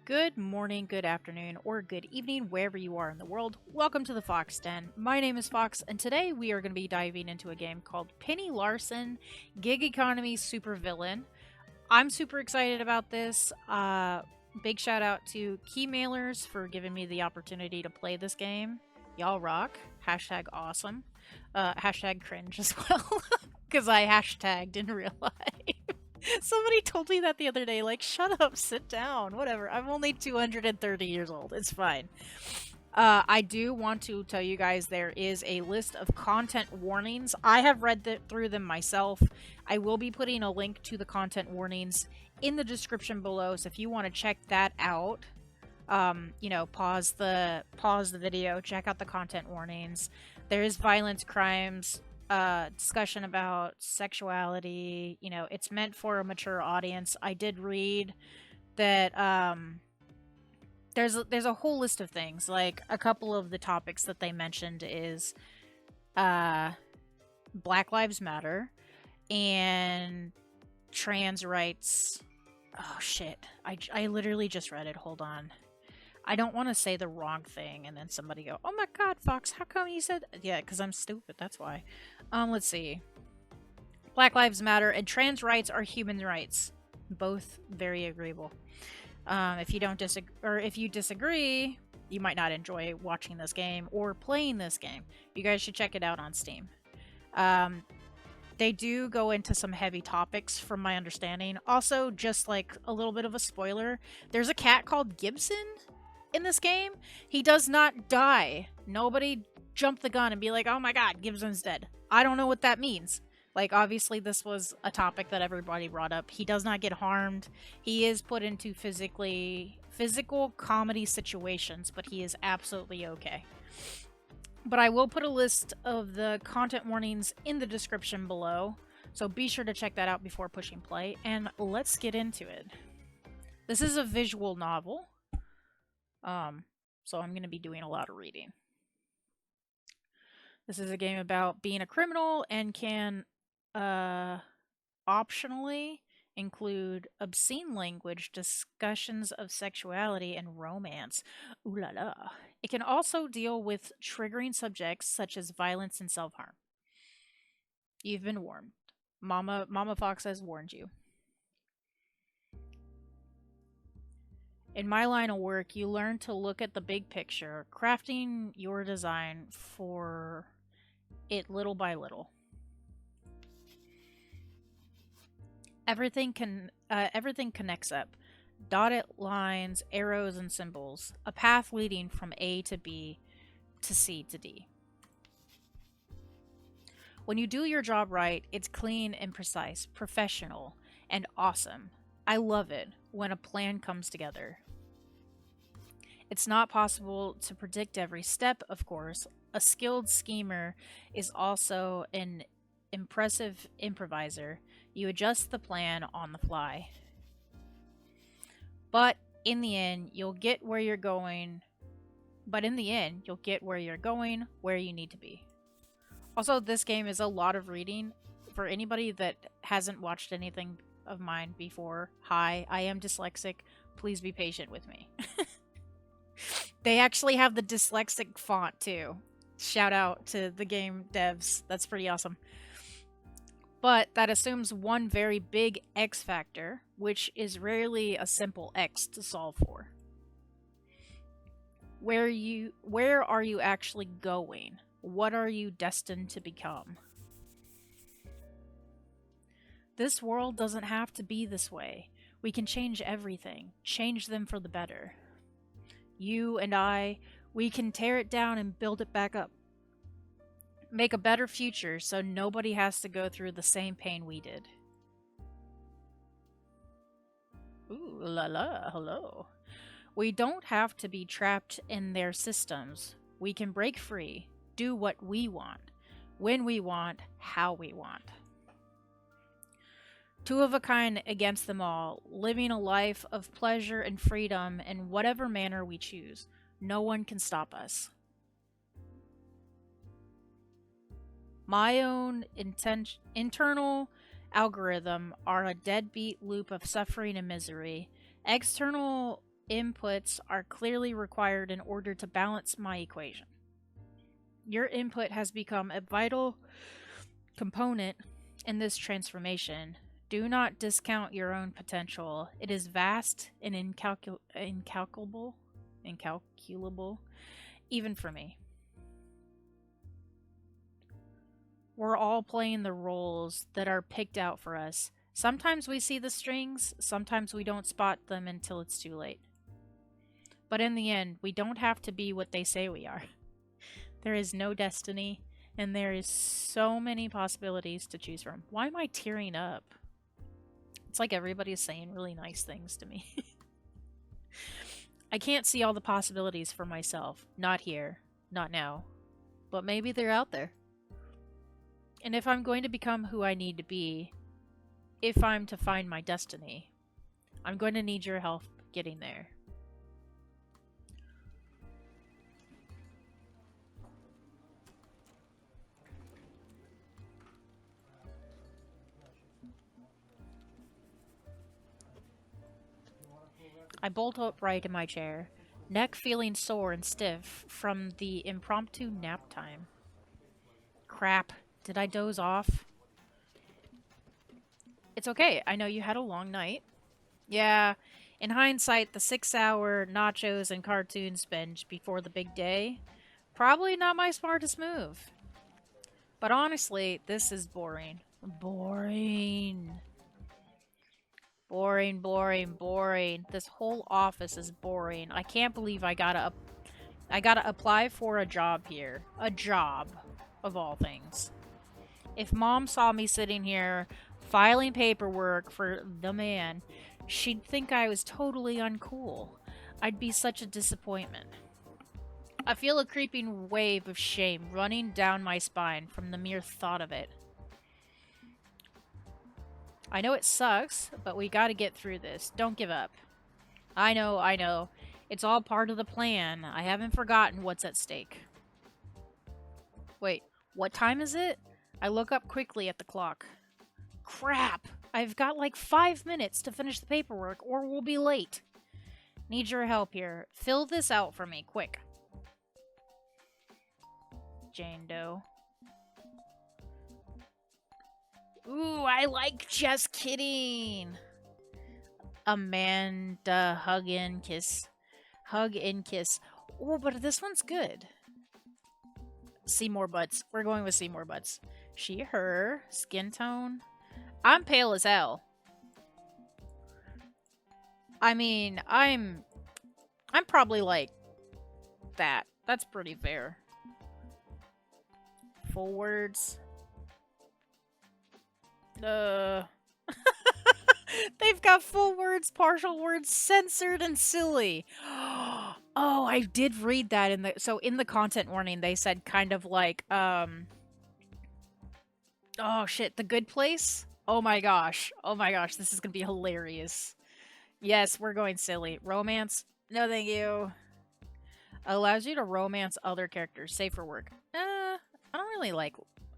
Good morning, good afternoon, or good evening, wherever you are in the world. Welcome to the Fox Den. My name is Fox, and today we are going to be diving into a game called Penny Larceny Gig Economy Supervillain. I'm super excited about this. Big shout out to Keymailers for giving me the opportunity to play this game. Y'all rock. Hashtag awesome. Hashtag cringe as well, because I hashtagged in real life. Somebody told me that the other day, like, shut up, sit down, whatever. I'm only 230 years old. It's fine. I do want to tell you guys there is a list of content warnings. I have read through them myself. I will be putting a link to the content warnings in the description below, so if you want to check that out, pause the video, check out the content warnings. There is violence, crimes, discussion about sexuality. It's meant for a mature audience. I did read that there's a whole list of things. Like, a couple of the topics that they mentioned is Black Lives Matter and trans rights. Oh shit, I literally just read it. Hold on. I don't want to say the wrong thing and then somebody go, oh my god, Fox, how come you said... Yeah, because I'm stupid, that's why. Let's see. Black Lives Matter and trans rights are human rights. Both very agreeable. If you don't disagree, or if you disagree, you might not enjoy watching this game or playing this game. You guys should check it out on Steam. They do go into some heavy topics from my understanding. Also, just like a little bit of a spoiler, there's a cat called Gibson in this game. He does not die. Nobody jump the gun and be like, oh my god, Gibson's dead. I don't know what that means. Like, obviously this was a topic that everybody brought up. He does not get harmed. He is put into physical comedy situations, but he is absolutely okay. But I will put a list of the content warnings in the description below, so be sure to check that out before pushing play, and let's get into it. This is a visual novel. So I'm going to be doing a lot of reading. This is a game about being a criminal and can optionally include obscene language, discussions of sexuality, and romance. Ooh la la. It can also deal with triggering subjects such as violence and self-harm. You've been warned. Mama Fox has warned you. In my line of work, you learn to look at the big picture, crafting your design for it little by little. Everything connects up. Dotted lines, arrows, and symbols. A path leading from A to B to C to D. When you do your job right, it's clean and precise, professional, and awesome. I love it when a plan comes together. It's not possible to predict every step, of course. A skilled schemer is also an impressive improviser. You adjust the plan on the fly. But in the end, you'll get where you're going. Where you need to be. Also, this game is a lot of reading. For anybody that hasn't watched anything of mine before, hi, I am dyslexic. Please be patient with me. They actually have the dyslexic font too. Shout out to the game devs. That's pretty awesome. But that assumes one very big X factor, which is rarely a simple X to solve for. Where are you actually going? What are you destined to become? This world doesn't have to be this way. We can change everything. Change them for the better. You and I, we can tear it down and build it back up. Make a better future so nobody has to go through the same pain we did. Ooh la la, hello. We don't have to be trapped in their systems. We can break free, do what we want, when we want, how we want. Two of a kind against them all, living a life of pleasure and freedom in whatever manner we choose. No one can stop us. My own internal algorithm are a deadbeat loop of suffering and misery. External inputs are clearly required in order to balance my equation. Your input has become a vital component in this transformation. Do not discount your own potential. It is vast and incalculable, even for me. We're all playing the roles that are picked out for us. Sometimes we see the strings, sometimes we don't spot them until it's too late. But in the end, we don't have to be what they say we are. There is no destiny, and there is so many possibilities to choose from. Why am I tearing up? It's like everybody's saying really nice things to me. I can't see all the possibilities for myself. Not here. Not now. But maybe they're out there. And if I'm going to become who I need to be, if I'm to find my destiny, I'm going to need your help getting there. I bolt upright in my chair, neck feeling sore and stiff from the impromptu nap time. Crap, did I doze off? It's okay, I know you had a long night. Yeah, in hindsight, the 6-hour nachos and cartoons binge before the big day, probably not my smartest move. But honestly, this is boring. Boring. Boring, boring, boring. This whole office is boring. I can't believe I gotta apply for a job here. A job, of all things. If Mom saw me sitting here filing paperwork for the man, she'd think I was totally uncool. I'd be such a disappointment. I feel a creeping wave of shame running down my spine from the mere thought of it. I know it sucks, but we gotta get through this. Don't give up. I know. It's all part of the plan. I haven't forgotten what's at stake. Wait, what time is it? I look up quickly at the clock. Crap! I've got like 5 minutes to finish the paperwork, or we'll be late. Need your help here. Fill this out for me, quick. Jane Doe. Ooh, I like just kidding. Amanda, hug and kiss. Hug and kiss. Oh, but this one's good. Seymour butts. We're going with Seymour butts. She, her, skin tone. I'm pale as hell. I mean, I'm probably like that. That's pretty fair. Full words. They've got full words, partial words, censored, and silly. Oh, I did read that in the content warning they said kind of like oh shit, The Good Place? Oh my gosh, this is gonna be hilarious. Yes, we're going silly. Romance? No thank you. Allows you to romance other characters. Safe for work. I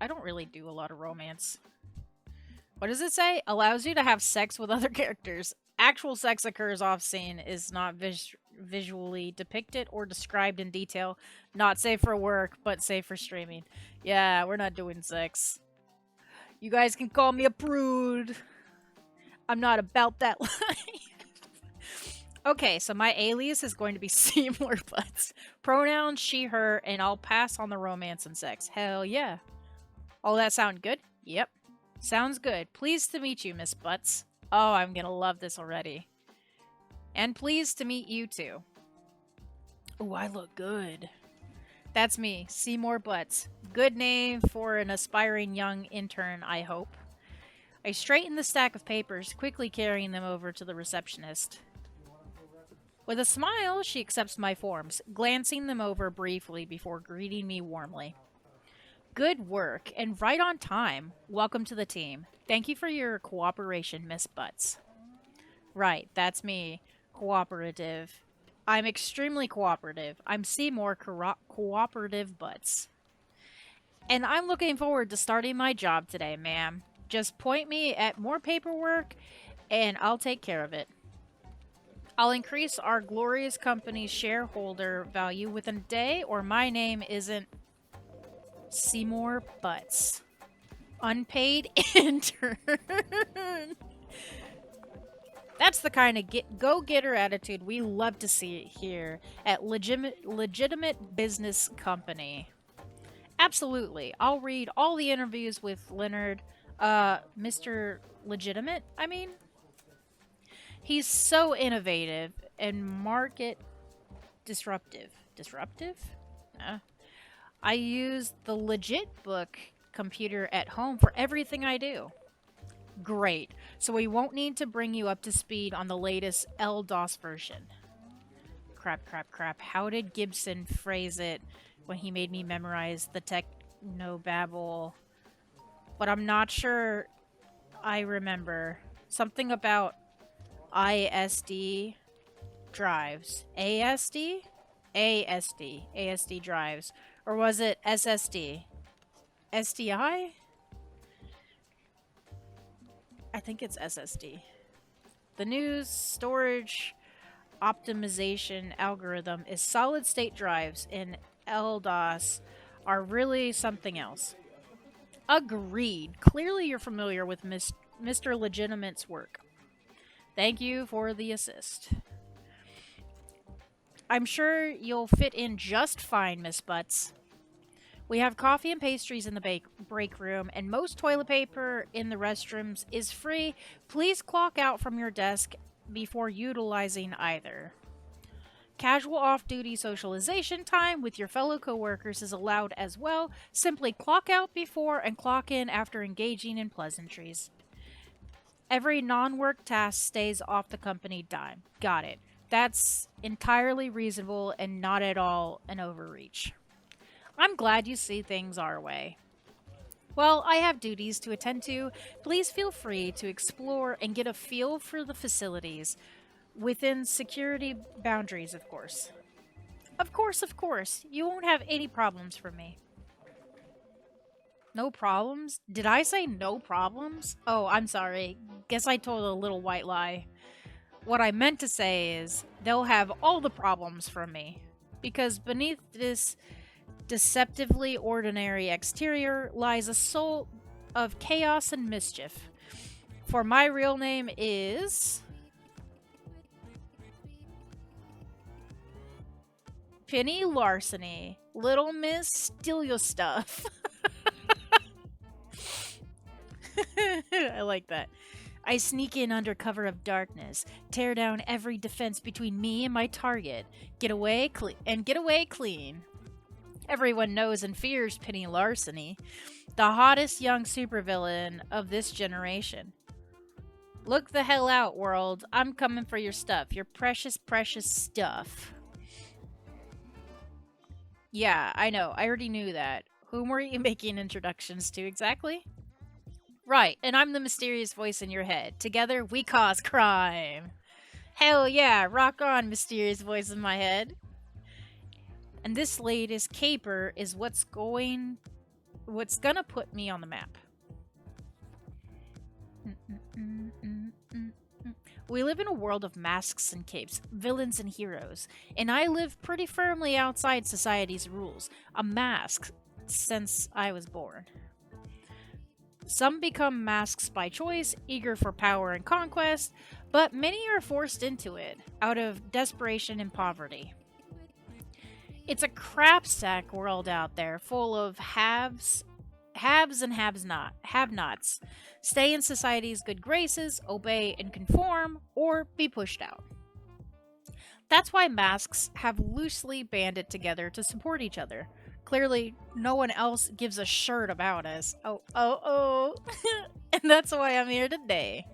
don't really do a lot of romance. What does it say? Allows you to have sex with other characters. Actual sex occurs off-scene, is not visually depicted or described in detail. Not safe for work, but safe for streaming. Yeah, we're not doing sex. You guys can call me a prude. I'm not about that life. Okay, so my alias is going to be Seymour Butts. Pronouns she, her, and I'll pass on the romance and sex. Hell yeah. Oh, that sound good? Yep. Sounds good. Pleased to meet you, Miss Butts. Oh, I'm gonna love this already. And pleased to meet you, too. Oh, I look good. That's me, Seymour Butts. Good name for an aspiring young intern, I hope. I straighten the stack of papers, quickly carrying them over to the receptionist. With a smile, she accepts my forms, glancing them over briefly before greeting me warmly. Good work, and right on time. Welcome to the team. Thank you for your cooperation, Miss Butts. Right, that's me. Cooperative. I'm extremely cooperative. I'm Seymour Cooperative Butts. And I'm looking forward to starting my job today, ma'am. Just point me at more paperwork, and I'll take care of it. I'll increase our glorious company's shareholder value within a day, or my name isn't Seymour Butts. Unpaid intern. That's the kind of go-getter attitude we love to see here at legitimate business company. Absolutely. I'll read all the interviews with Leonard, Mr. Legitimate, I mean. He's so innovative and market disruptive. Disruptive? I use the legit book computer at home for everything I do. Great. So we won't need to bring you up to speed on the latest LDOS version. Crap, crap, crap. How did Gibson phrase it when he made me memorize the technobabble? But I'm not sure I remember. Something about ISD drives. ASD? ASD. ASD drives. Or was it SSD? SDI? I think it's SSD. The new storage optimization algorithm is solid state drives in LDOS are really something else. Agreed. Clearly you're familiar with Mr. Legitimate's work. Thank you for the assist. I'm sure you'll fit in just fine, Miss Butts. We have coffee and pastries in the break room, and most toilet paper in the restrooms is free. Please clock out from your desk before utilizing either. Casual off-duty socialization time with your fellow coworkers is allowed as well. Simply clock out before and clock in after engaging in pleasantries. Every non-work task stays off the company dime. Got it. That's entirely reasonable and not at all an overreach. I'm glad you see things our way. Well, I have duties to attend to. Please feel free to explore and get a feel for the facilities. Within security boundaries, of course. Of course, of course. You won't have any problems from me. No problems? Did I say no problems? Oh, I'm sorry. Guess I told a little white lie. What I meant to say is, they'll have all the problems from me. Because beneath this deceptively ordinary exterior lies a soul of chaos and mischief. For my real name is... Penny Larceny. Little Miss, steal your stuff. I like that. I sneak in under cover of darkness, tear down every defense between me and my target, get away clean. Everyone knows and fears Penny Larceny, the hottest young supervillain of this generation. Look the hell out, world. I'm coming for your stuff. Your precious, precious stuff. Yeah, I know. I already knew that. Whom were you making introductions to exactly? Right, and I'm the mysterious voice in your head. Together, we cause crime. Hell yeah, rock on, mysterious voice in my head. And this latest caper is what's gonna put me on the map. We live in a world of masks and capes, villains and heroes, and I live pretty firmly outside society's rules. A mask since I was born. Some become masks by choice, eager for power and conquest, but many are forced into it, out of desperation and poverty. It's a crapsack world out there, full of haves and have-nots. Stay in society's good graces, obey and conform, or be pushed out. That's why masks have loosely banded together to support each other. Clearly, no one else gives a shirt about us. Oh. And that's why I'm here today.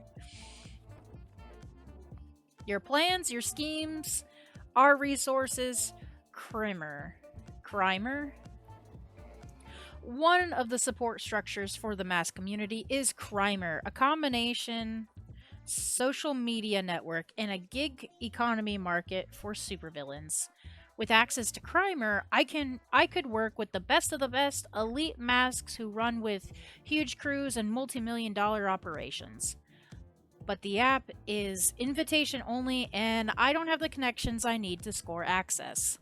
Your plans, your schemes, our resources, Crimer. One of the support structures for the mass community is Crimer, a combination social media network and a gig economy market for supervillains. With access to Crimer, I could work with the best of the best elite masks who run with huge crews and multi-million-dollar operations. but the app is invitation only and I don't have the connections I need to score access.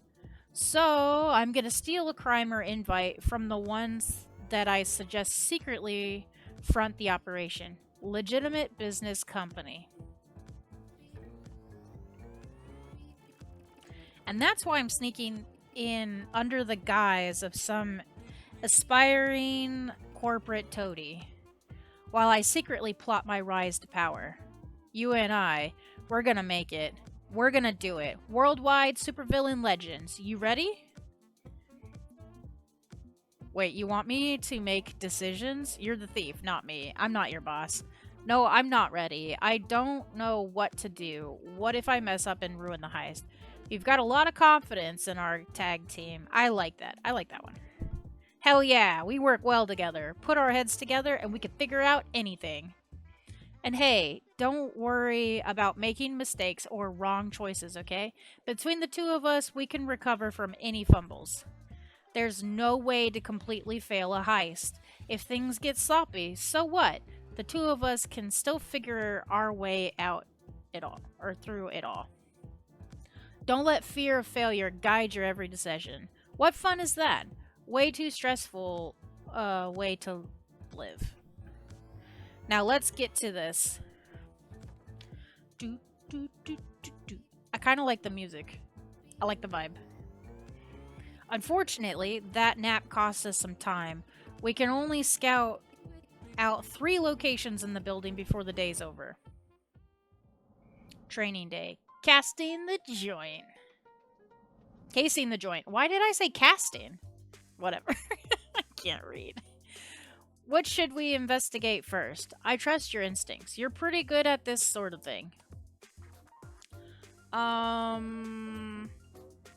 So I'm gonna steal a crimer invite from the ones that I suggest secretly front the operation. Legitimate business company. And that's why I'm sneaking in under the guise of some aspiring corporate toady, while I secretly plot my rise to power. You and I, we're gonna make it. We're gonna do it. Worldwide supervillain legends. You ready? Wait, you want me to make decisions? You're the thief, not me. I'm not your boss. No, I'm not ready. I don't know what to do. What if I mess up and ruin the heist? You've got a lot of confidence in our tag team. I like that. I like that one. Hell yeah, we work well together. Put our heads together and we can figure out anything. And hey, don't worry about making mistakes or wrong choices, okay? Between the two of us, we can recover from any fumbles. There's no way to completely fail a heist. If things get sloppy, so what? The two of us can still figure our way out it all, or through it all. Don't let fear of failure guide your every decision. What fun is that? Way too stressful way to live. Now let's get to this. I kind of like the music. I like the vibe. Unfortunately, that nap cost us some time. We can only scout out 3 locations in the building before the day's over. Training day. Casting the joint. Casing the joint. Why did I say casting? Whatever. I can't read. What should we investigate first? I trust your instincts. You're pretty good at this sort of thing.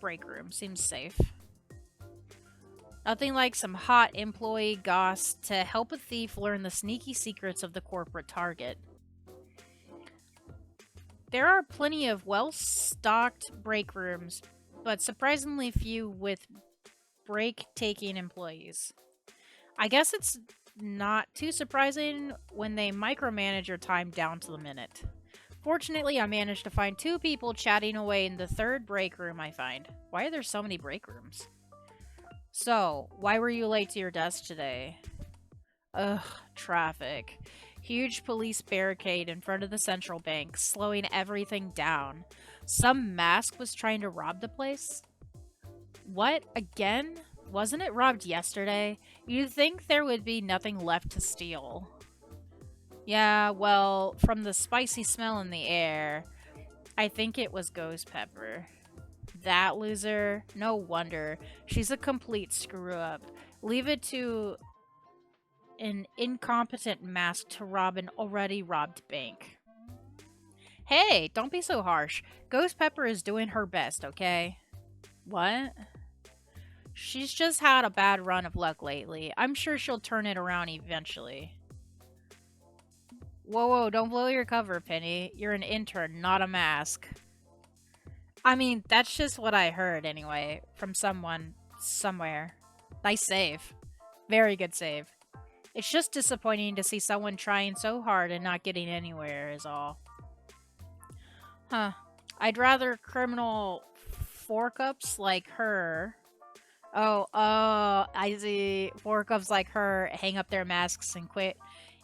Break room. Seems safe. Nothing like some hot employee goss to help a thief learn the sneaky secrets of the corporate target. There are plenty of well-stocked break rooms, but surprisingly few with break-taking employees. I guess it's not too surprising when they micromanage your time down to the minute. Fortunately, I managed to find 2 people chatting away in the 3rd break room I find. Why are there so many break rooms? So, why were you late to your desk today? Ugh, traffic. Huge police barricade in front of the central bank, slowing everything down. Some mask was trying to rob the place? What? Again? Wasn't it robbed yesterday? You'd think there would be nothing left to steal. Yeah, well, from the spicy smell in the air, I think it was Ghost Pepper. That loser? No wonder. She's a complete screw-up. Leave it to an incompetent mask to rob an already robbed bank. Hey, don't be so harsh. Ghost Pepper is doing her best, okay? What? She's just had a bad run of luck lately. I'm sure she'll turn it around eventually. Whoa, don't blow your cover, Penny. You're an intern, not a mask. I mean, that's just what I heard anyway, from someone, somewhere. Nice save. Very good save. It's just disappointing to see someone trying so hard and not getting anywhere is all. Huh. I'd rather criminal fork-ups like her... Oh, I see. Fork-ups like her hang up their masks and quit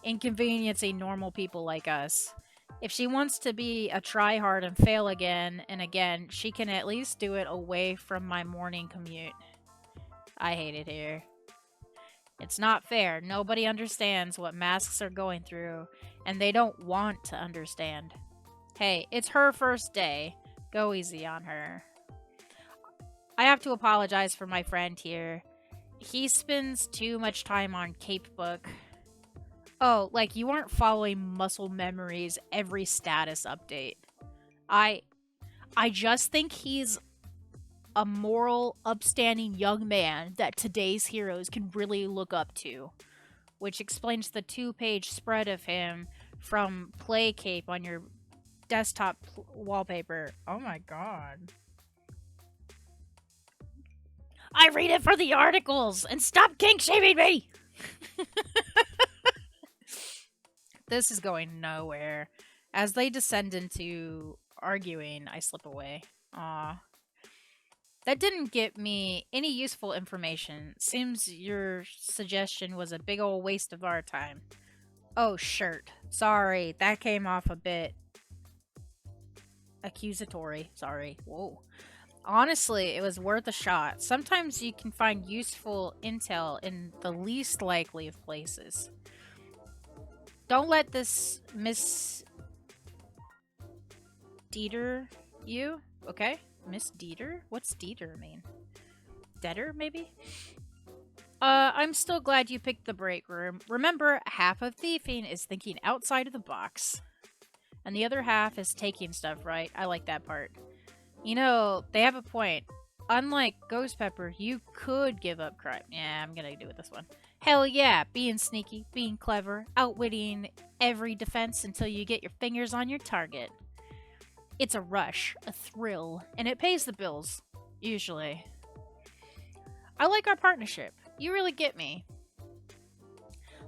inconveniencing normal people like us. If she wants to be a tryhard and fail again and again, she can at least do it away from my morning commute. I hate it here. It's not fair. Nobody understands what masks are going through, and they don't want to understand. Hey, it's her first day. Go easy on her. I have to apologize for my friend here. He spends too much time on Cape Book. Oh, like you aren't following muscle memories every status update. I just think he's a moral, upstanding young man that today's heroes can really look up to. Which explains the 2-page spread of him from Play Cape on your desktop wallpaper. Oh my god. I read it for the articles, and stop kink-shaming me! This is going nowhere. As they descend into arguing, I slip away. Aw. That didn't get me any useful information. Seems your suggestion was a big ol' waste of our time. Oh, shirt. Sorry, that came off a bit accusatory. Sorry. Whoa. Honestly, it was worth a shot. Sometimes you can find useful intel in the least likely of places. Don't let this Miss Dieter you, okay? Miss Dieter? What's Dieter mean? Deader, maybe? I'm still glad you picked the break room. Remember, half of thieving is thinking outside of the box. And the other half is taking stuff, right? I like that part. You know, they have a point. Unlike Ghost Pepper, you could give up crime. Yeah, I'm gonna do it this one. Hell yeah, being sneaky, being clever, outwitting every defense until you get your fingers on your target. It's a rush, a thrill, and it pays the bills. Usually. I like our partnership. You really get me.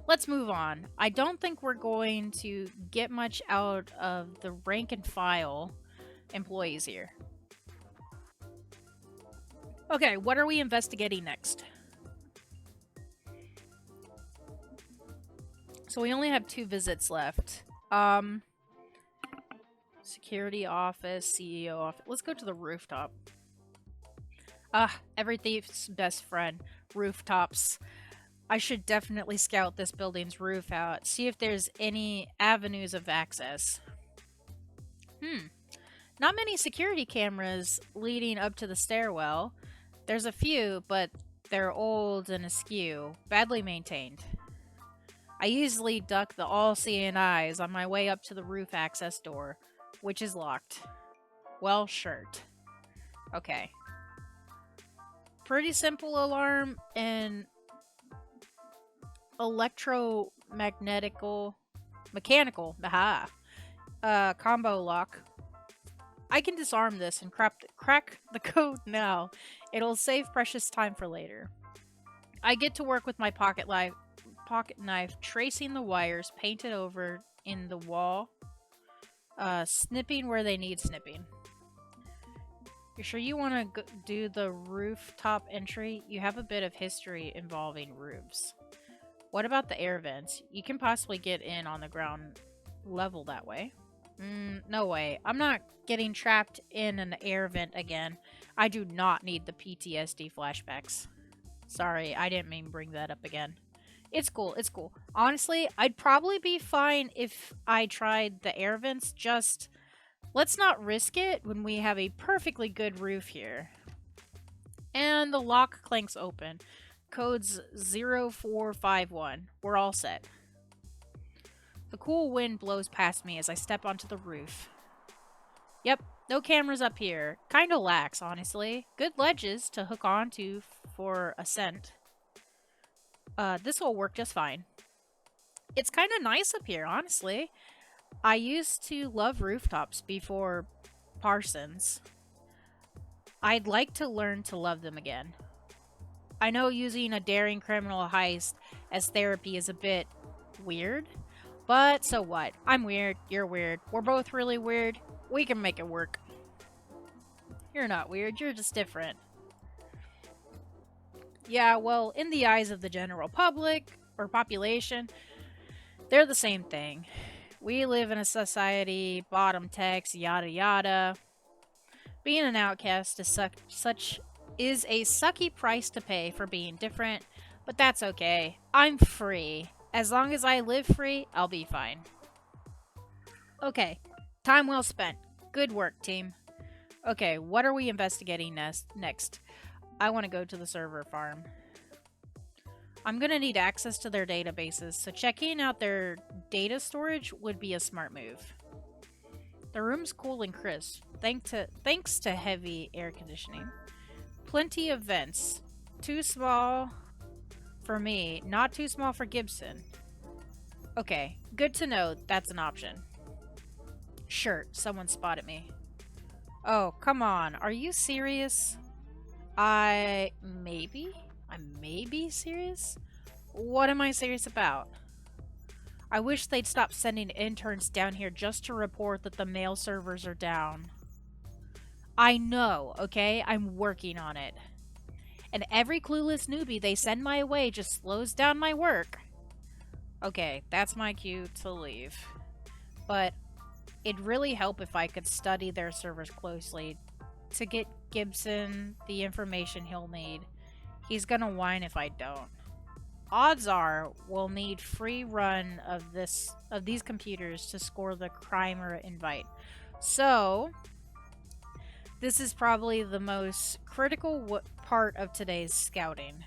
Let's move on. I don't think we're going to get much out of the rank and file employees here. Okay, what are we investigating next? So we only have 2 visits left. Security office, CEO office. Let's go to the rooftop. Every thief's best friend. Rooftops. I should definitely scout this building's roof out. See if there's any avenues of access. Not many security cameras leading up to the stairwell. There's a few, but they're old and askew. Badly maintained. I usually duck the all-seeing eyes on my way up to the roof access door, which is locked. Well, shirt. Okay. Pretty simple alarm and mechanical, combo lock. I can disarm this and crack the code now. It'll save precious time for later. I get to work with my pocket knife, tracing the wires painted over in the wall, snipping where they need snipping. You sure you want to do the rooftop entry? You have a bit of history involving roofs. What about the air vents? You can possibly get in on the ground level that way. No way. I'm not getting trapped in an air vent again. I do not need the PTSD flashbacks. Sorry, I didn't mean bring that up again. It's cool, it's cool. Honestly, I'd probably be fine if I tried the air vents, just let's not risk it when we have a perfectly good roof here. And the lock clanks open. Code's 0451. We're all set. The cool wind blows past me as I step onto the roof. Yep, no cameras up here. Kinda lax, honestly. Good ledges to hook onto for ascent. This will work just fine. It's kinda nice up here, honestly. I used to love rooftops before Parsons. I'd like to learn to love them again. I know using a daring criminal heist as therapy is a bit weird, but so what? I'm weird, you're weird, we're both really weird, we can make it work. You're not weird, you're just different. Yeah, well, in the eyes of the general public, or population, they're the same thing. We live in a society, bottom text, yada yada. Being an outcast is is a sucky price to pay for being different, but that's okay. I'm free. As long as I live free, I'll be fine. Okay, time well spent. Good work, team. Okay, what are we investigating next? I want to go to the server farm. I'm gonna need access to their databases, so checking out their data storage would be a smart move. The room's cool and crisp, thanks to heavy air conditioning. Plenty of vents. Too small for me, not too small for Gibson. Okay, good to know that's an option. Shirt, someone spotted me. Oh, come on, are you serious? I may be serious? What am I serious about? I wish they'd stop sending interns down here just to report that the mail servers are down. I know, okay? I'm working on it. And every clueless newbie they send my way just slows down my work. Okay, that's my cue to leave. But it'd really help if I could study their servers closely to get Gibson the information he'll need. He's gonna whine if I don't. Odds are we'll need free run of these computers to score the crimer invite. So this is probably the most critical part of today's scouting.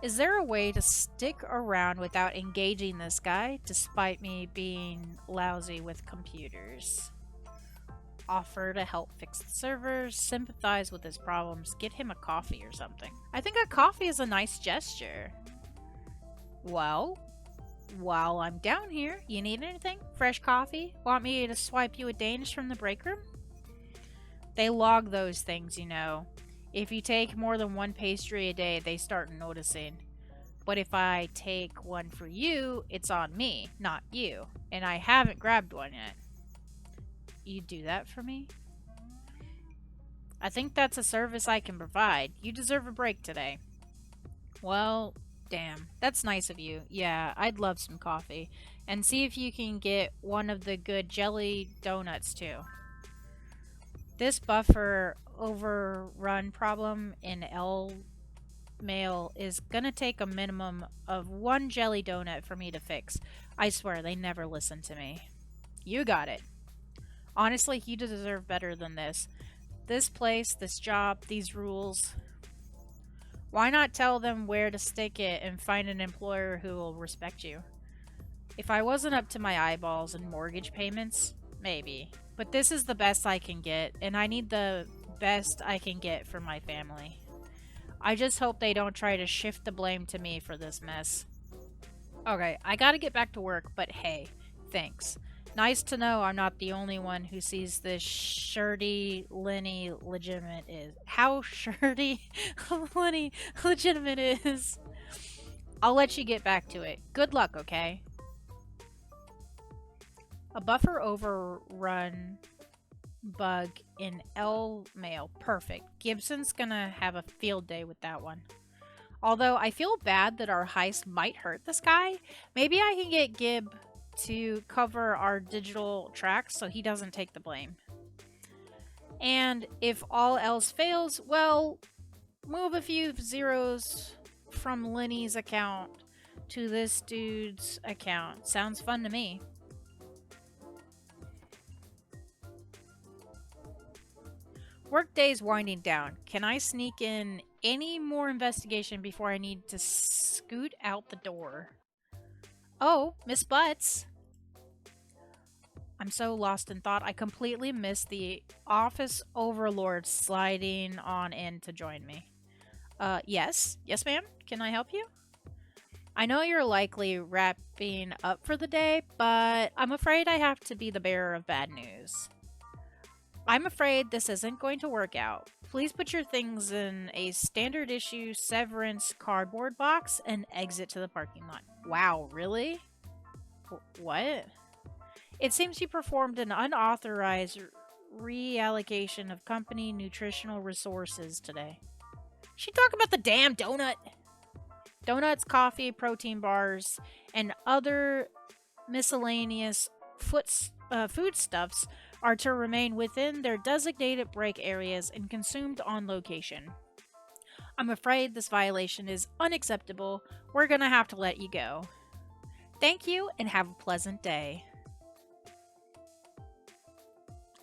Is there a way to stick around without engaging this guy, despite me being lousy with computers? Offer to help fix the servers, sympathize with his problems, get him a coffee or something. I think a coffee is a nice gesture. Well, while I'm down here, you need anything? Fresh coffee? Want me to swipe you a Danish from the break room? They log those things, you know. If you take more than one pastry a day, they start noticing. But if I take one for you, it's on me, not you. And I haven't grabbed one yet. You do that for me? I think that's a service I can provide. You deserve a break today. Well, damn. That's nice of you. Yeah, I'd love some coffee. And see if you can get one of the good jelly donuts too. This buffer overrun problem in L mail is gonna take a minimum of one jelly donut for me to fix. I swear, they never listen to me. You got it. Honestly, you deserve better than this. This place, this job, these rules. Why not tell them where to stick it and find an employer who will respect you? If I wasn't up to my eyeballs in mortgage payments, maybe. But this is the best I can get, and I need the best I can get for my family. I just hope they don't try to shift the blame to me for this mess. Okay, I gotta get back to work, but hey, thanks. Nice to know I'm not the only one who sees this shirty Lenny legitimate is. How shirty Lenny legitimate is. I'll let you get back to it. Good luck, okay? A buffer overrun bug in L mail. Perfect. Gibson's gonna have a field day with that one. Although I feel bad that our heist might hurt this guy. Maybe I can get Gib to cover our digital tracks so he doesn't take the blame. And if all else fails, well, move a few zeros from Lenny's account to this dude's account. Sounds fun to me. Workday's winding down. Can I sneak in any more investigation before I need to scoot out the door? Oh, Miss Butts. I'm so lost in thought, I completely missed the office overlord sliding on in to join me. Yes? Yes, ma'am? Can I help you? I know you're likely wrapping up for the day, but I'm afraid I have to be the bearer of bad news. I'm afraid this isn't going to work out. Please put your things in a standard issue severance cardboard box and exit to the parking lot. Wow, really? What? It seems you performed an unauthorized reallocation of company nutritional resources today. She talking about the damn donut. Donuts, coffee, protein bars, and other miscellaneous foodstuffs are to remain within their designated break areas and consumed on location. I'm afraid this violation is unacceptable. We're gonna have to let you go. Thank you and have a pleasant day.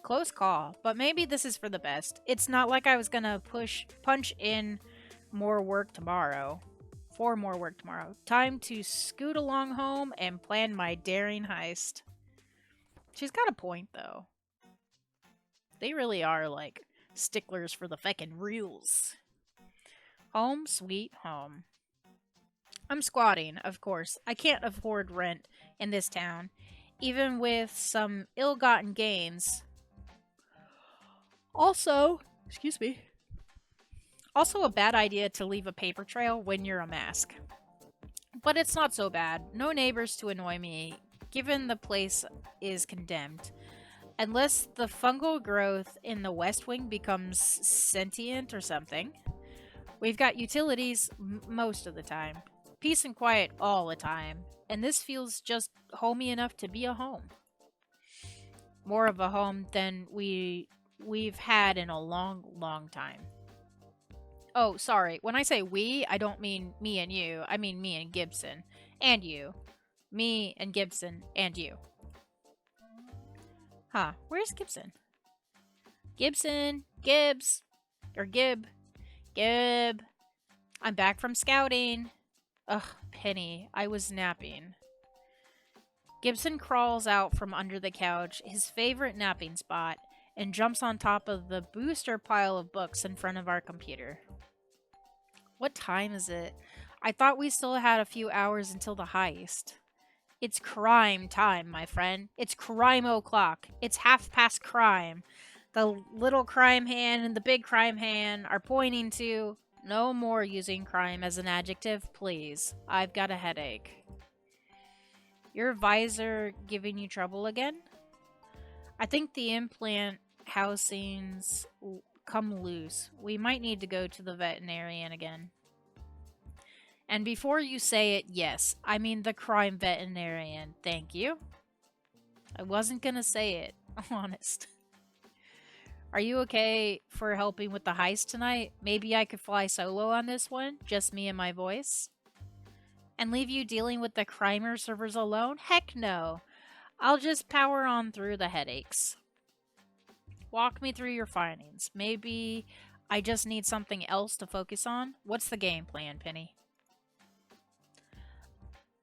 Close call, but maybe this is for the best. It's not like I was gonna punch in more work tomorrow. For more work tomorrow. Time to scoot along home and plan my daring heist. She's got a point, though. They really are, like, sticklers for the feckin' rules. Home sweet home. I'm squatting, of course. I can't afford rent in this town, even with some ill-gotten gains. Also, excuse me. Also a bad idea to leave a paper trail when you're a mask. but it's not so bad. No neighbors to annoy me, given the place is condemned. Unless the fungal growth in the West Wing becomes sentient or something. We've got utilities most of the time. Peace and quiet all the time. And this feels just homey enough to be a home. More of a home than we've had in a long, long time. Oh, sorry. When I say we, I don't mean me and you. I mean me and Gibson. And you. Me and Gibson and you. Huh. Where's Gibson? Gibson. Gibbs. Or Gib. Gib. I'm back from scouting. Ugh, Penny. I was napping. Gibson crawls out from under the couch, his favorite napping spot, and jumps on top of the booster pile of books in front of our computer. What time is it? I thought we still had a few hours until the heist. It's crime time, my friend. It's crime o'clock. It's half past crime. The little crime hand and the big crime hand are pointing to... No more using crime as an adjective, please. I've got a headache. Your visor giving you trouble again? I think the implant housings come loose. We might need to go to the veterinarian again. And before you say it, yes, I mean the crime veterinarian. Thank you. I wasn't gonna say it, honest. Are you okay for helping with the heist tonight? Maybe I could fly solo on this one, just me and my voice? And leave you dealing with the crimer servers alone? Heck no. I'll just power on through the headaches. Walk me through your findings. Maybe I just need something else to focus on? What's the game plan, Penny?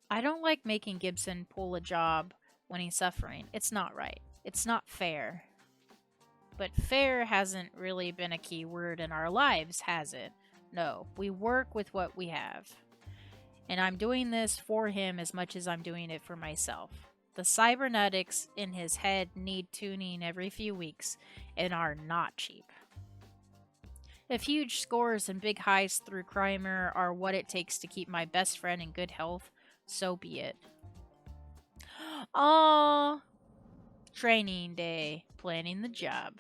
I don't like making Gibson pull a job when he's suffering. It's not right. It's not fair. But fair hasn't really been a key word in our lives, has it? No, we work with what we have. And I'm doing this for him as much as I'm doing it for myself. The cybernetics in his head need tuning every few weeks and are not cheap. If huge scores and big heists through Crimer are what it takes to keep my best friend in good health, so be it. Aww. Training day. Planning the job.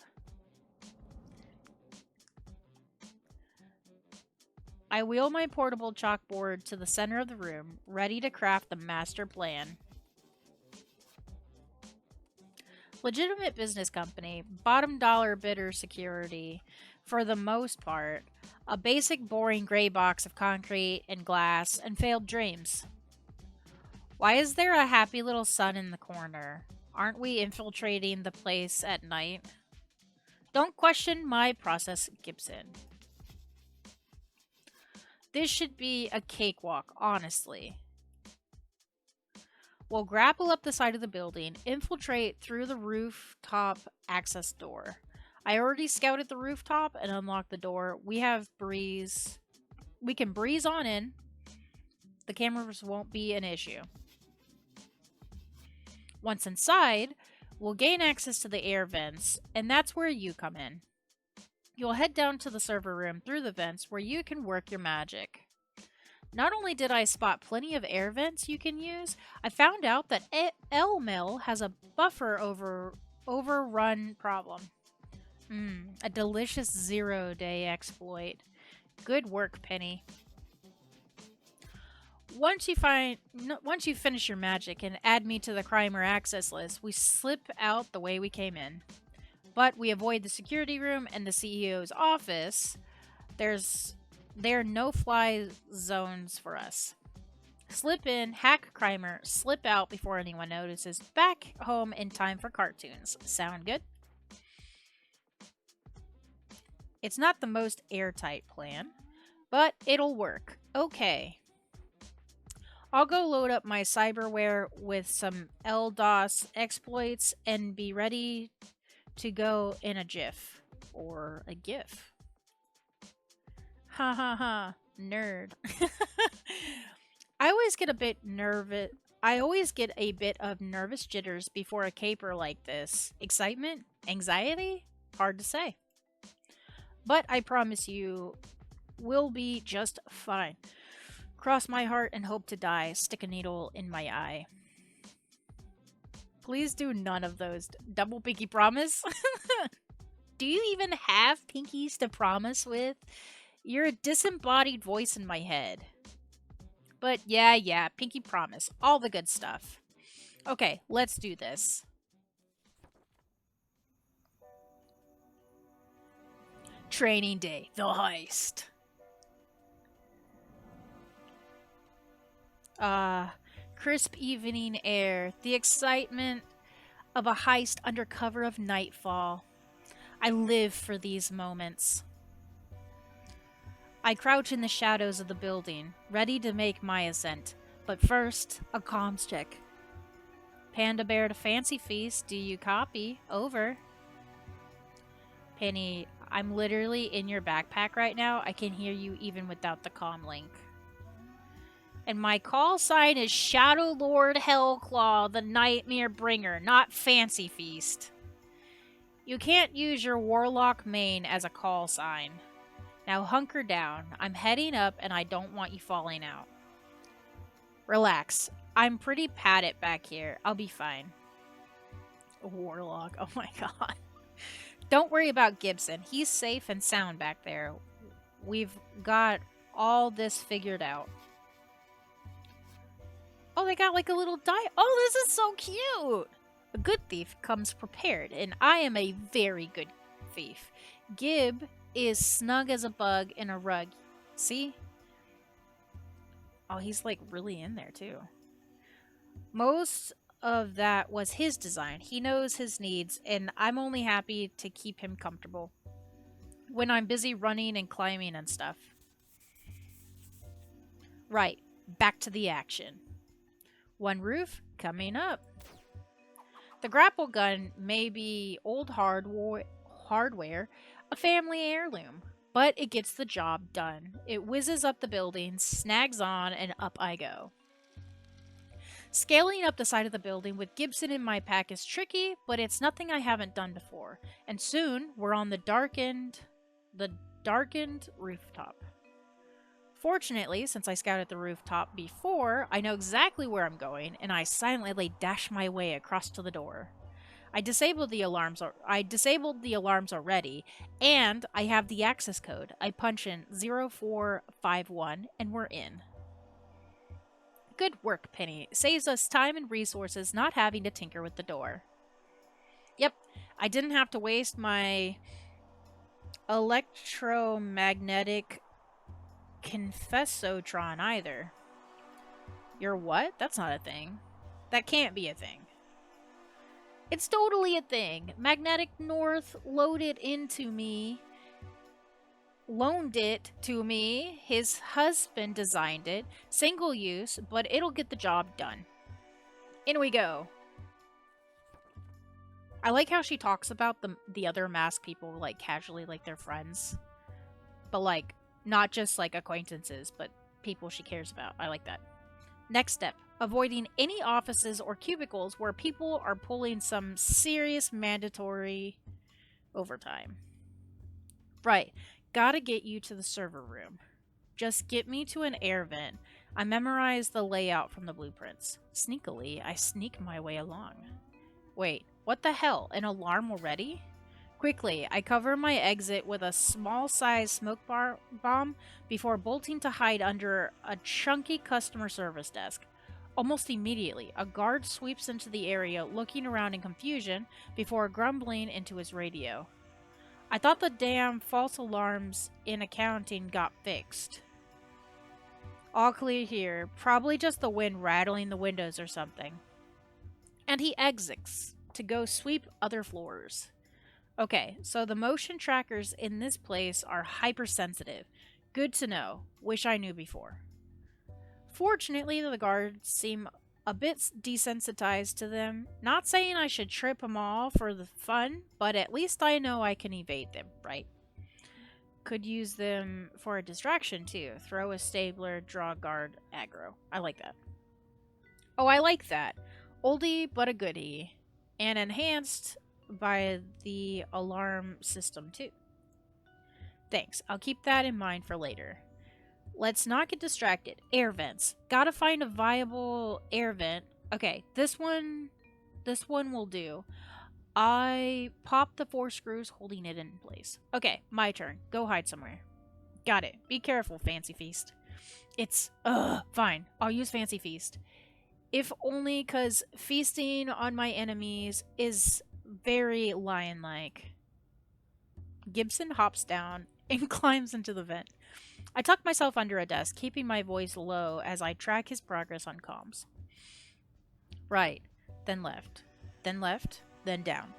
I wheel my portable chalkboard to the center of the room, ready to craft the master plan. Legitimate business company, bottom dollar bidder security, for the most part, a basic boring gray box of concrete and glass and failed dreams. Why is there a happy little sun in the corner? Aren't we infiltrating the place at night? Don't question my process, Gibson. This should be a cakewalk, honestly. We'll grapple up the side of the building, infiltrate through the rooftop access door. I already scouted the rooftop and unlocked the door. We have breeze. We can breeze on in. The cameras won't be an issue. Once inside, we'll gain access to the air vents, and that's where you come in. You'll head down to the server room through the vents where you can work your magic. Not only did I spot plenty of air vents you can use, I found out that L-Mill has a buffer overrun problem. A delicious zero-day exploit. Good work, Penny. Once you finish your magic and add me to the Crimer access list, we slip out the way we came in. But we avoid the security room and the CEO's office. There are no-fly zones for us. Slip in, hack Crimer, slip out before anyone notices. Back home in time for cartoons. Sound good? It's not the most airtight plan, but it'll work. Okay. I'll go load up my cyberware with some LDOS exploits and be ready to go in a GIF. Or a GIF. Ha ha ha. Nerd. I always get a bit of nervous jitters before a caper like this. Excitement? Anxiety? Hard to say. But I promise you, we'll be just fine. Cross my heart and hope to die. Stick a needle in my eye. Please do none of those. Double pinky promise? Do you even have pinkies to promise with? You're a disembodied voice in my head. But yeah, pinky promise. All the good stuff. Okay, let's do this. Training day, the heist. Crisp evening air, the excitement of a heist under cover of nightfall. I live for these moments. I crouch in the shadows of the building, ready to make my ascent. But first, a comms check. Panda Bear to Fancy Feast, do you copy? Over. Penny, I'm literally in your backpack right now. I can hear you even without the comm link. And my call sign is Shadow Lord Hellclaw, the Nightmare Bringer, not Fancy Feast. You can't use your Warlock main as a call sign. Now hunker down. I'm heading up and I don't want you falling out. Relax. I'm pretty padded back here. I'll be fine. A Warlock. Oh my god. Don't worry about Gibson. He's safe and sound back there. We've got all this figured out. Oh, they got like a little die. Oh, this is so cute. A good thief comes prepared, and I am a very good thief. Gib is snug as a bug in a rug. See? Oh, he's like really in there too. Most of that was his design. He knows his needs, and I'm only happy to keep him comfortable when I'm busy running and climbing and stuff. Right, back to the action. One roof coming up. The grapple gun may be old hardware, a family heirloom, but it gets the job done. It whizzes up the building, snags on, and up I go. Scaling up the side of the building with Gibson in my pack is tricky, but it's nothing I haven't done before. And soon, we're on the darkened rooftop. Fortunately, since I scouted the rooftop before, I know exactly where I'm going, and I silently dash my way across to the door. I disabled the alarms already, and I have the access code. I punch in 0451, and we're in. Good work, Penny. Saves us time and resources not having to tinker with the door. Yep, I didn't have to waste my electromagnetic Confessotron either. Your what? That's not a thing. That can't be a thing. It's totally a thing. Magnetic North loaned it to me. His husband designed it. Single use, but it'll get the job done. In we go. I like how she talks about the other masked people like casually like they're friends. But like not just like acquaintances, but people she cares about. I like that. Next step. Avoiding any offices or cubicles where people are pulling some serious mandatory overtime. Right. Gotta get you to the server room. Just get me to an air vent. I memorized the layout from the blueprints. Sneakily, I sneak my way along. Wait, what the hell? An alarm already? Quickly, I cover my exit with a small-sized smoke bomb before bolting to hide under a chunky customer service desk. Almost immediately, a guard sweeps into the area, looking around in confusion before grumbling into his radio. I thought the damn false alarms in accounting got fixed. All clear here. Probably just the wind rattling the windows or something. And he exits to go sweep other floors. Okay, so the motion trackers in this place are hypersensitive. Good to know. Wish I knew before. Fortunately, the guards seem a bit desensitized to them. Not saying I should trip them all for the fun, but at least I know I can evade them, right? Could use them for a distraction too. Throw a stapler, draw guard, aggro. I like that. Oh, I like that. Oldie but a goodie. And enhanced by the alarm system too. Thanks. I'll keep that in mind for later. let's not get distracted. Air vents. Gotta find a viable air vent. Okay, this one will do. I popped the 4 screws holding it in place. Okay, my turn. Go hide somewhere. Got it. Be careful, Fancy Feast. It's, fine. I'll use Fancy Feast. If only because feasting on my enemies is very lion-like. Gibson hops down and climbs into the vent. I tuck myself under a desk, keeping my voice low as I track his progress on comms. Right, then left, then down.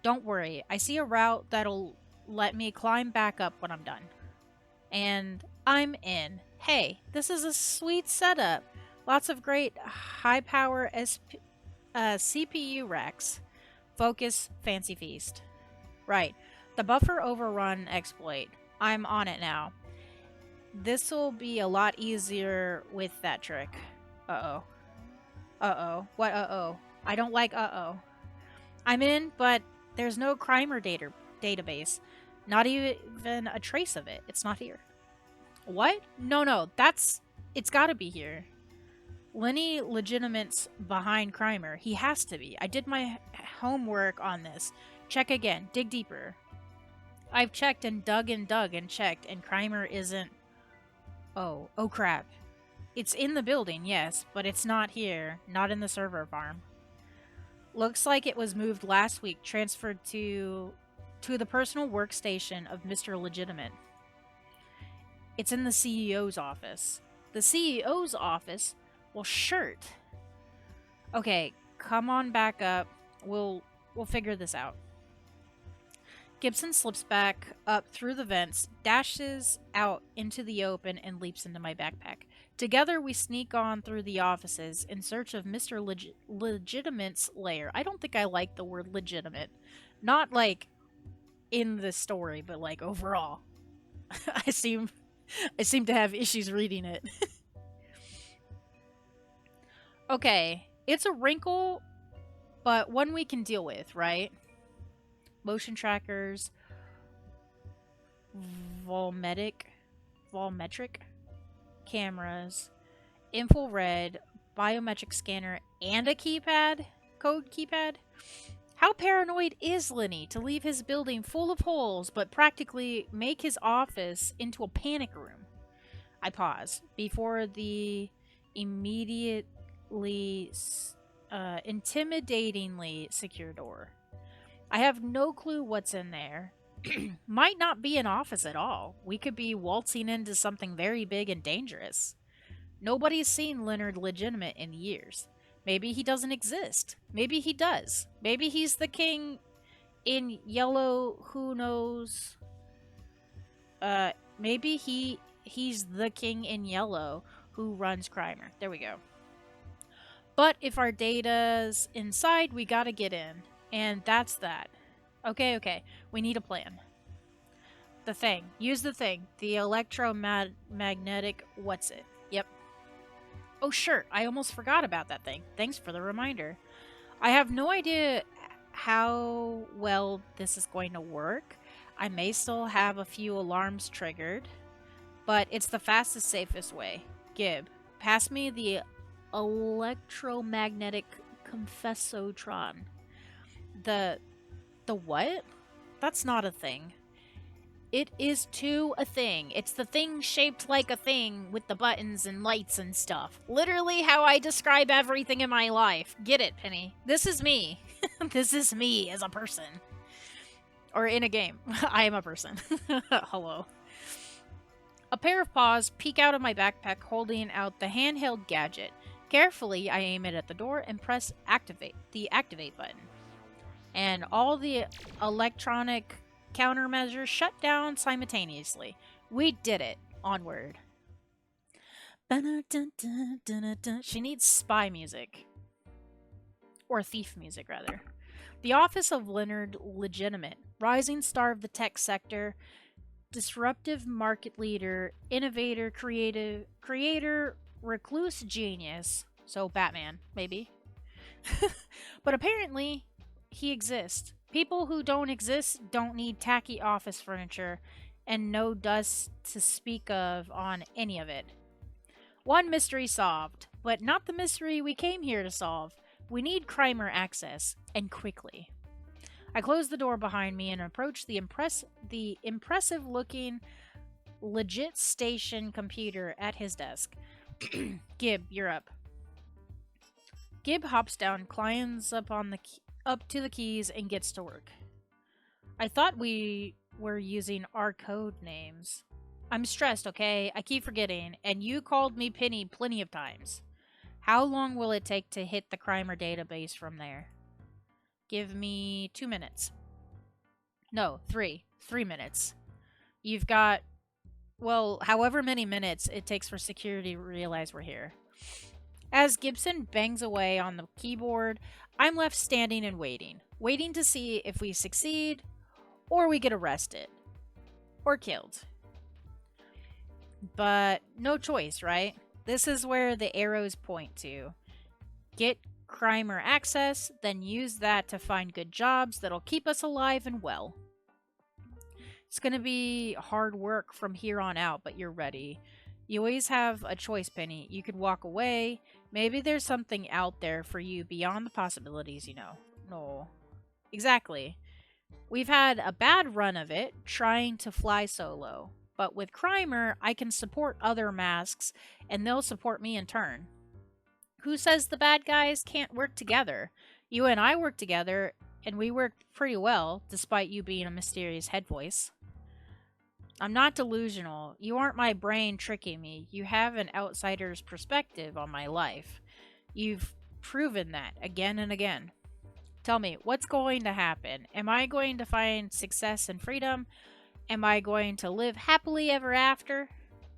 Don't worry, I see a route that'll let me climb back up when I'm done. And I'm in. Hey, this is a sweet setup. Lots of great high-power CPU racks. Focus, Fancy Feast. Right, the buffer overrun exploit. I'm on it now. This'll be a lot easier with that trick. Uh-oh. Uh-oh. What uh-oh? I don't like uh-oh. I'm in, but there's no crimer database. Not even a trace of it. It's not here. What? No. It's gotta be here. Lenny Legitimate's behind crimer. He has to be. I did my homework on this. Check again. Dig deeper. I've checked and dug and checked, and crimer isn't... Oh crap. It's in the building, yes, but it's not here. Not in the server farm. Looks like it was moved last week, transferred to the personal workstation of Mr. Legitimate. It's in the CEO's office. The CEO's office? Well, shirt. Okay, come on back up. We'll figure this out. Gibson slips back up through the vents, dashes out into the open, and leaps into my backpack. Together, we sneak on through the offices in search of Mr. Legitimate's lair. I don't think I like the word legitimate. Not, like, in the story, but, like, overall. I seem to have issues reading it. Okay, it's a wrinkle, but one we can deal with, right? Motion trackers, volumetric cameras, infrared, biometric scanner, and a code keypad. How paranoid is Lenny to leave his building full of holes but practically make his office into a panic room? I pause before the intimidatingly secure door. I have no clue what's in there. Might not be an office at all. We could be waltzing into something very big and dangerous. Nobody's seen Leonard Legitimate in years. Maybe he doesn't exist. Maybe he does. Maybe he's the king in yellow, who knows? Maybe he's the king in yellow who runs Crimer. There we go. But if our data's inside, we gotta get in. And that's that. Okay. We need a plan. The thing. Use the thing. The electromagnetic what's it. Yep. Oh, sure. I almost forgot about that thing. Thanks for the reminder. I have no idea how well this is going to work. I may still have a few alarms triggered, but it's the fastest, safest way. Gib, pass me the electromagnetic confessotron. The what? That's not a thing. It is too a thing. It's the thing shaped like a thing with the buttons and lights and stuff. Literally how I describe everything in my life. Get it, Penny. This is me. This is me as a person. Or in a game. I am a person. Hello. A pair of paws peek out of my backpack holding out the handheld gadget. Carefully, I aim it at the door and press the activate button. And all the electronic countermeasures shut down simultaneously. We did it. Onward. She needs spy music. Or thief music, rather. The office of Leonard Legitimate. Rising star of the tech sector. Disruptive market leader. Innovator, creator, recluse genius. So Batman, maybe. But apparently, he exists. People who don't exist don't need tacky office furniture and no dust to speak of on any of it. One mystery solved, but not the mystery we came here to solve. We need Crimer access, and quickly. I closed the door behind me and approached the impressive-looking, legit station computer at his desk. Gib, you're up. Gib hops down, climbs up up to the keys, and gets to work. I thought we were using our code names. I'm stressed, okay? I keep forgetting, and you called me Penny plenty of times. How long will it take to hit the Crimer database from there? Give me 2 minutes. No, 3. 3 minutes. You've got, well, however many minutes it takes for security to realize we're here. As Gibson bangs away on the keyboard, I'm left standing and waiting to see if we succeed, or we get arrested, or killed. But no choice, right? This is where the arrows point to. Get Crimer access, then use that to find good jobs that'll keep us alive and well. It's gonna be hard work from here on out, but you're ready. You always have a choice, Penny. You could walk away. Maybe there's something out there for you beyond the possibilities, you know. No. Exactly. We've had a bad run of it, trying to fly solo. But with Crimer, I can support other masks, and they'll support me in turn. Who says the bad guys can't work together? You and I work together, and we work pretty well, despite you being a mysterious head voice. I'm not delusional. You aren't my brain tricking me. You have an outsider's perspective on my life. You've proven that again and again. Tell me, what's going to happen? Am I going to find success and freedom? Am I going to live happily ever after?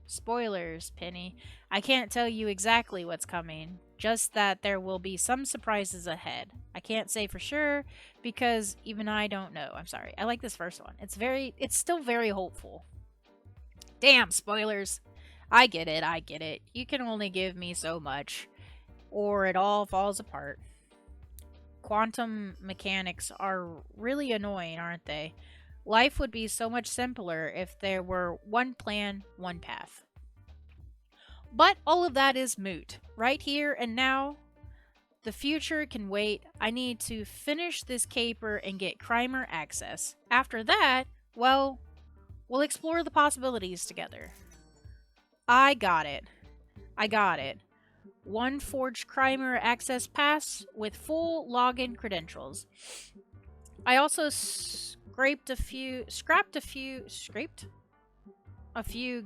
Spoilers, Penny. I can't tell you exactly what's coming, just that there will be some surprises ahead. I can't say for sure, because even I don't know. I'm sorry. I like this first one. It's still very hopeful. Damn, spoilers. I get it. You can only give me so much, or it all falls apart. Quantum mechanics are really annoying, aren't they? Life would be so much simpler if there were one plan, one path. But all of that is moot. Right here and now, the future can wait. I need to finish this caper and get Crimer access. After that, well, we'll explore the possibilities together. I got it. One forged Crimer access pass with full login credentials. I also scraped a few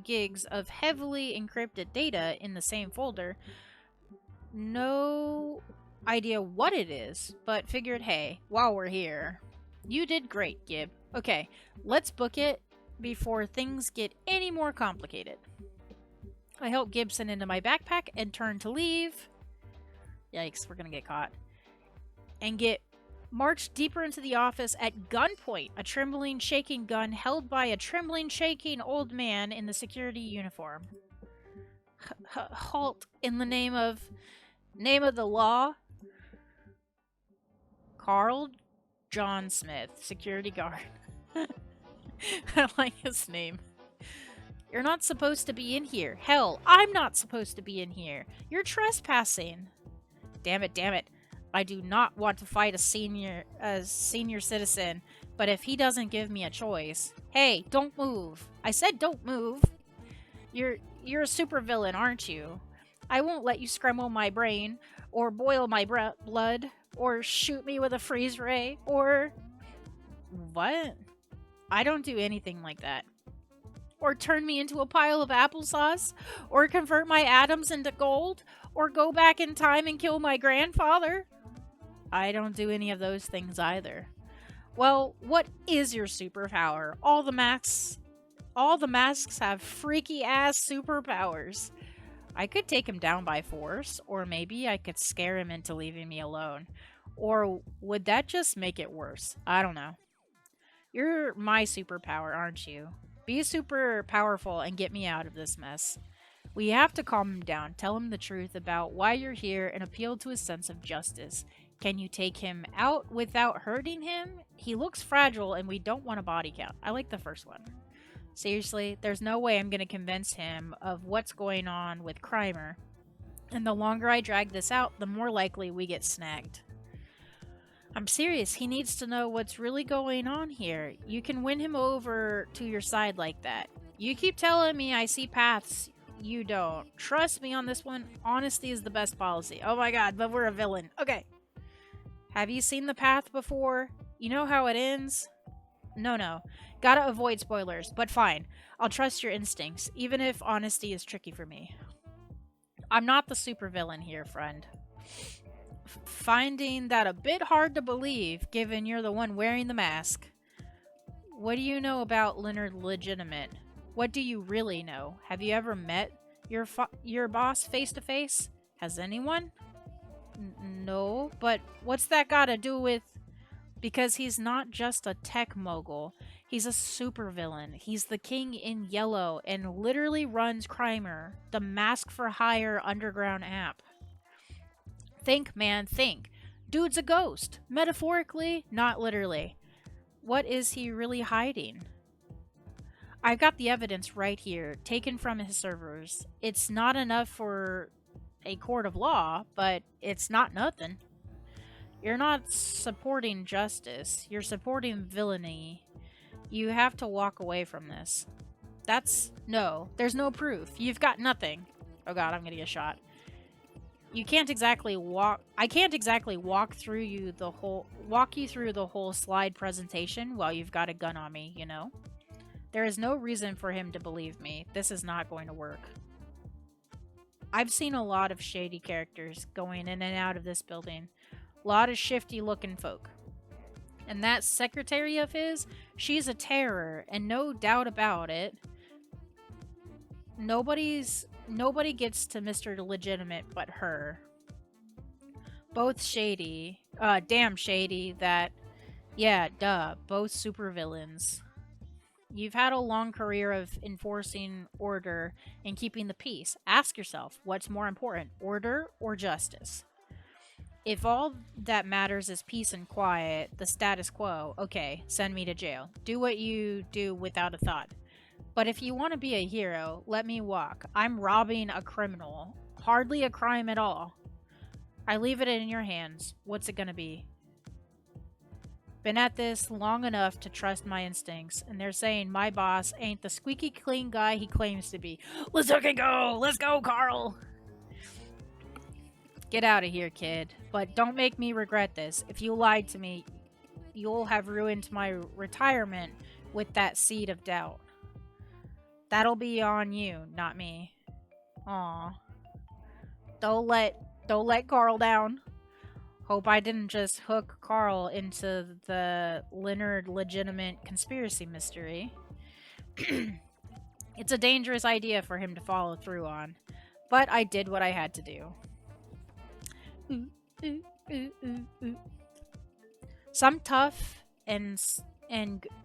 gigs of heavily encrypted data in the same folder. No idea what it is, but figured, hey, while we're here. You did great, Gib. Okay, let's book it before things get any more complicated. I help Gibson into my backpack and turn to leave. Yikes, we're gonna get caught. And get marched deeper into the office at gunpoint, a trembling, shaking gun held by a trembling, shaking old man in the security uniform. Halt in the name of the law. Carl John Smith, security guard. I like his name. You're not supposed to be in here. Hell, I'm not supposed to be in here. You're trespassing. Damn it. I do not want to fight a senior citizen, but if he doesn't give me a choice... Hey, don't move. I said don't move. You're a supervillain, aren't you? I won't let you scramble my brain, or boil my blood, or shoot me with a freeze ray, or... What? I don't do anything like that. Or turn me into a pile of applesauce, or convert my atoms into gold, or go back in time and kill my grandfather. I don't do any of those things either. Well, what is your superpower? All the masks have freaky-ass superpowers. I could take him down by force, or maybe I could scare him into leaving me alone. Or would that just make it worse? I don't know. You're my superpower, aren't you? Be super powerful and get me out of this mess. We have to calm him down, tell him the truth about why you're here, and appeal to his sense of justice. Can you take him out without hurting him? He looks fragile and we don't want a body count. I like the first one. Seriously, there's no way I'm gonna convince him of what's going on with Crimer. And the longer I drag this out, the more likely we get snagged. I'm serious, he needs to know what's really going on here. You can win him over to your side like that. You keep telling me I see paths. You don't. Trust me on this one. Honesty is the best policy. Oh my god, but we're a villain. Okay. Have you seen the path before? You know how it ends? No. Gotta avoid spoilers, but fine. I'll trust your instincts, even if honesty is tricky for me. I'm not the supervillain here, friend. Finding that a bit hard to believe, given you're the one wearing the mask. What do you know about Leonard Legitimate? What do you really know? Have you ever met your boss face to face? Has anyone? No, but what's that got to do with... Because he's not just a tech mogul. He's a supervillain. He's the king in yellow and literally runs Crimer, the mask for hire underground app. Think, man, think. Dude's a ghost. Metaphorically, not literally. What is he really hiding? I've got the evidence right here, taken from his servers. It's not enough for a court of law, but it's not nothing. You're not supporting justice. You're supporting villainy. You have to walk away from this. No, there's no proof. You've got nothing. Oh god, I'm gonna get shot. I can't exactly walk you through the whole slide presentation while you've got a gun on me, you know? There is no reason for him to believe me. This is not going to work. I've seen a lot of shady characters going in and out of this building. A lot of shifty looking folk. And that secretary of his, she's a terror, and no doubt about it. Nobody gets to Mr. Legitimate but her. Both shady. Damn shady that... Yeah, duh. Both supervillains. You've had a long career of enforcing order and keeping the peace. Ask yourself, what's more important, order or justice? If all that matters is peace and quiet, the status quo, okay, send me to jail. Do what you do without a thought. But if you want to be a hero, let me walk. I'm robbing a criminal. Hardly a crime at all. I leave it in your hands. What's it gonna be? Been at this long enough to trust my instincts, and they're saying my boss ain't the squeaky clean guy he claims to be. Let's fucking go! Let's go, Carl! Get out of here, kid. But don't make me regret this. If you lied to me, you'll have ruined my retirement with that seed of doubt. That'll be on you, not me. Aw. Don't let Carl down. Hope I didn't just hook Carl into the Leonard Legitimate conspiracy mystery. It's a dangerous idea for him to follow through on. But I did what I had to do. Some tough and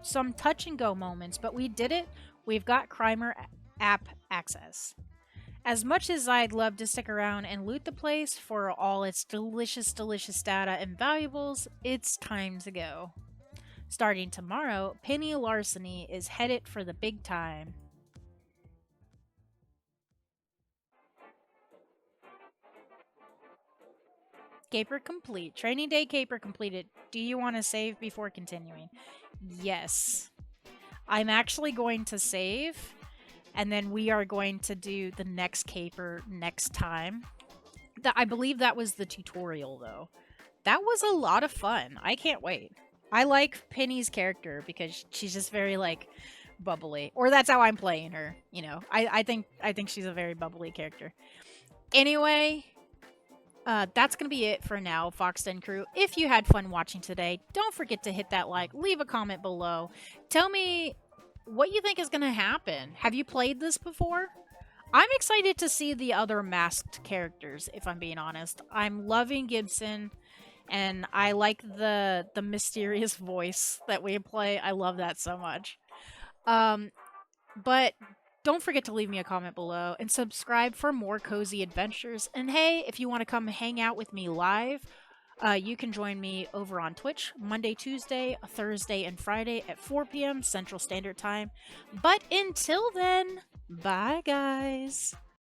some touch and go moments, but we did it. We've got Crimer app access. As much as I'd love to stick around and loot the place for all its delicious data and valuables, it's time to go. Starting tomorrow, Penny Larceny is headed for the big time. Caper complete. Training day caper completed. Do you want to save before continuing? Yes. I'm actually going to save, and then we are going to do the next caper next time. I believe that was the tutorial, though. That was a lot of fun. I can't wait. I like Penny's character because she's just very, like, bubbly. Or that's how I'm playing her, you know. I think she's a very bubbly character. Anyway... that's going to be it for now, Foxden crew. If you had fun watching today, don't forget to hit that like, leave a comment below. Tell me what you think is going to happen. Have you played this before? I'm excited to see the other masked characters, if I'm being honest. I'm loving Gibson, and I like the mysterious voice that we play. I love that so much. But... don't forget to leave me a comment below and subscribe for more cozy adventures. And hey, if you want to come hang out with me live, You can join me over on Twitch Monday, Tuesday, Thursday, and Friday at 4 p.m. Central Standard Time. But until then, bye, guys.